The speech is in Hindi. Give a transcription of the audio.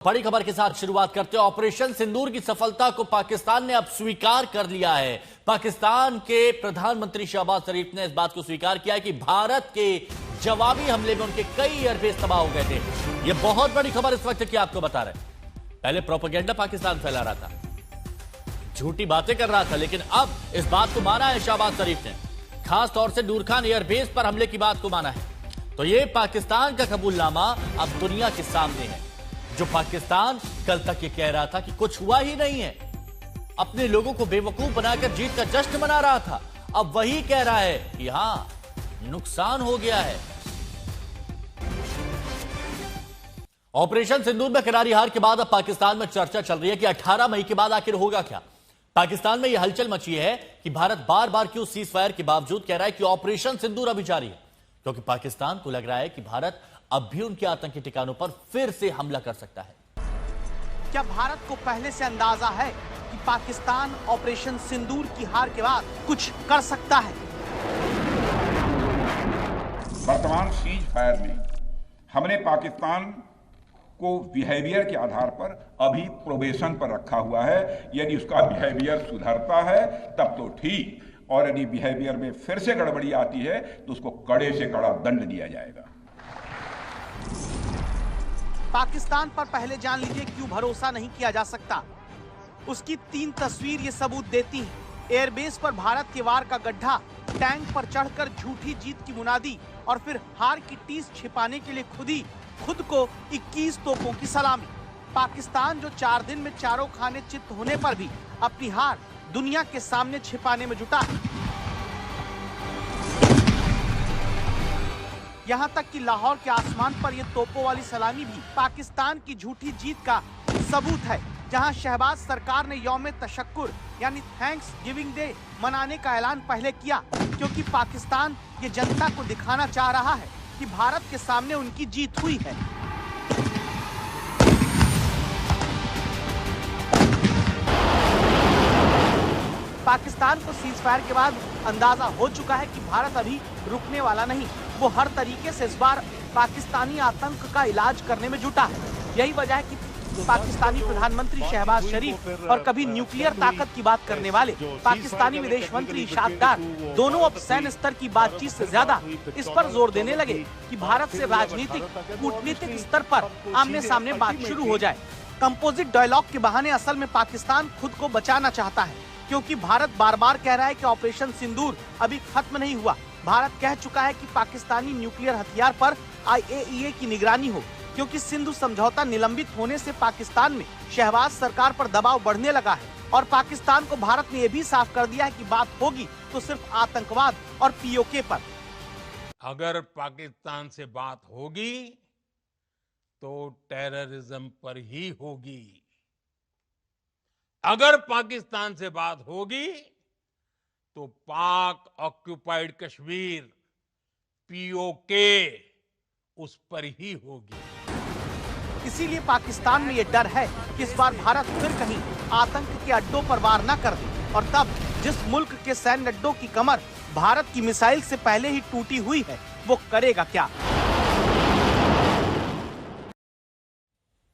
बड़ी खबर के साथ शुरुआत करते हैं। ऑपरेशन सिंदूर की सफलता को पाकिस्तान ने अब स्वीकार कर लिया है। पाकिस्तान के प्रधानमंत्री शहबाज शरीफ ने इस बात को स्वीकार किया है कि भारत के जवाबी हमले में उनके कई एयरबेस तबाह हो गए थे। यह बहुत बड़ी खबर इस वक्त की आपको बता रहे हैं। पहले प्रोपेगेंडा पाकिस्तान फैला रहा था, झूठी बातें कर रहा था, लेकिन अब इस बात को माना है शहबाज शरीफ ने। खास तौर से नूर खान एयरबेस पर हमले की बात को माना है। तो यह पाकिस्तान का कबूलनामा अब दुनिया के सामने है। जो पाकिस्तान कल तक ये कह रहा था कि कुछ हुआ ही नहीं है, अपने लोगों को बेवकूफ बनाकर जीत का जश्न मना रहा था, अब वही कह रहा है कि हां, नुकसान हो गया है। ऑपरेशन सिंदूर में करारी हार के बाद अब पाकिस्तान में चर्चा चल रही है कि 18 मई के बाद आखिर होगा क्या। पाकिस्तान में यह हलचल मची है कि भारत बार बार क्यों सीज फायर के बावजूद कह रहा है कि ऑपरेशन सिंदूर अभी जारी है, क्योंकि पाकिस्तान को लग रहा है कि भारत अब भी उनके आतंकी ठिकानों पर फिर से हमला कर सकता है। क्या भारत को पहले से अंदाजा है कि पाकिस्तान ऑपरेशन सिंदूर की हार के बाद कुछ कर सकता है? वर्तमान सीज फायर में हमने पाकिस्तान को बिहेवियर के आधार पर अभी प्रोबेशन पर रखा हुआ है। यदि उसका बिहेवियर सुधरता है तब तो ठीक, और यदि बिहेवियर में फिर से गड़बड़ी आती है तो उसको कड़े से कड़ा दंड दिया जाएगा। पाकिस्तान पर पहले जान लीजिए क्यों भरोसा नहीं किया जा सकता। उसकी 3 तस्वीर ये सबूत देती हैं। एयरबेस पर भारत के वार का गड्ढा, टैंक पर चढ़कर झूठी जीत की मुनादी, और फिर हार की टीस छिपाने के लिए खुद को 21 तोपों की सलामी। पाकिस्तान जो 4 दिन में चारों खाने चित्त होने पर भी अपनी हार दुनिया के सामने छिपाने में जुटा है। यहाँ तक कि लाहौर के आसमान पर यह तोपों वाली सलामी भी पाकिस्तान की झूठी जीत का सबूत है। जहाँ शहबाज सरकार ने यौम तशक्कुर यानी थैंक्स गिविंग डे मनाने का ऐलान पहले किया, क्योंकि पाकिस्तान ये जनता को दिखाना चाह रहा है कि भारत के सामने उनकी जीत हुई है। पाकिस्तान को सीज फायर के बाद अंदाजा हो चुका है कि भारत अभी रुकने वाला नहीं। वो हर तरीके से इस बार पाकिस्तानी आतंक का इलाज करने में जुटा है। यही वजह है कि पाकिस्तानी प्रधानमंत्री शहबाज शरीफ और कभी न्यूक्लियर ताकत की बात करने वाले पाकिस्तानी विदेश मंत्री इशाक डार दोनों अब सैन्य स्तर की बातचीत से ज्यादा इस पर जोर देने लगे कि भारत से राजनीतिक कूटनीतिक स्तर पर आमने सामने बात शुरू हो जाए। कंपोजिट डायलॉग के बहाने असल में पाकिस्तान खुद को बचाना चाहता है, क्योंकि भारत बार बार कह रहा है कि ऑपरेशन सिंदूर अभी खत्म नहीं हुआ। भारत कह चुका है कि पाकिस्तानी न्यूक्लियर हथियार पर IAEA की निगरानी हो, क्योंकि सिंधु समझौता निलंबित होने से पाकिस्तान में शहबाज सरकार पर दबाव बढ़ने लगा है। और पाकिस्तान को भारत ने यह भी साफ कर दिया है कि बात होगी तो सिर्फ आतंकवाद और POK पर। अगर पाकिस्तान से बात होगी तो टेररिज्म पर ही होगी। अगर पाकिस्तान से बात होगी तो पाक ऑक्युपाइड कश्मीर POK उस पर ही होगी। इसीलिए पाकिस्तान में ये डर है कि इस बार भारत फिर कहीं आतंक के अड्डों पर वार न कर दे, और तब जिस मुल्क के सैन्य अड्डों की कमर भारत की मिसाइल से पहले ही टूटी हुई है, वो करेगा क्या?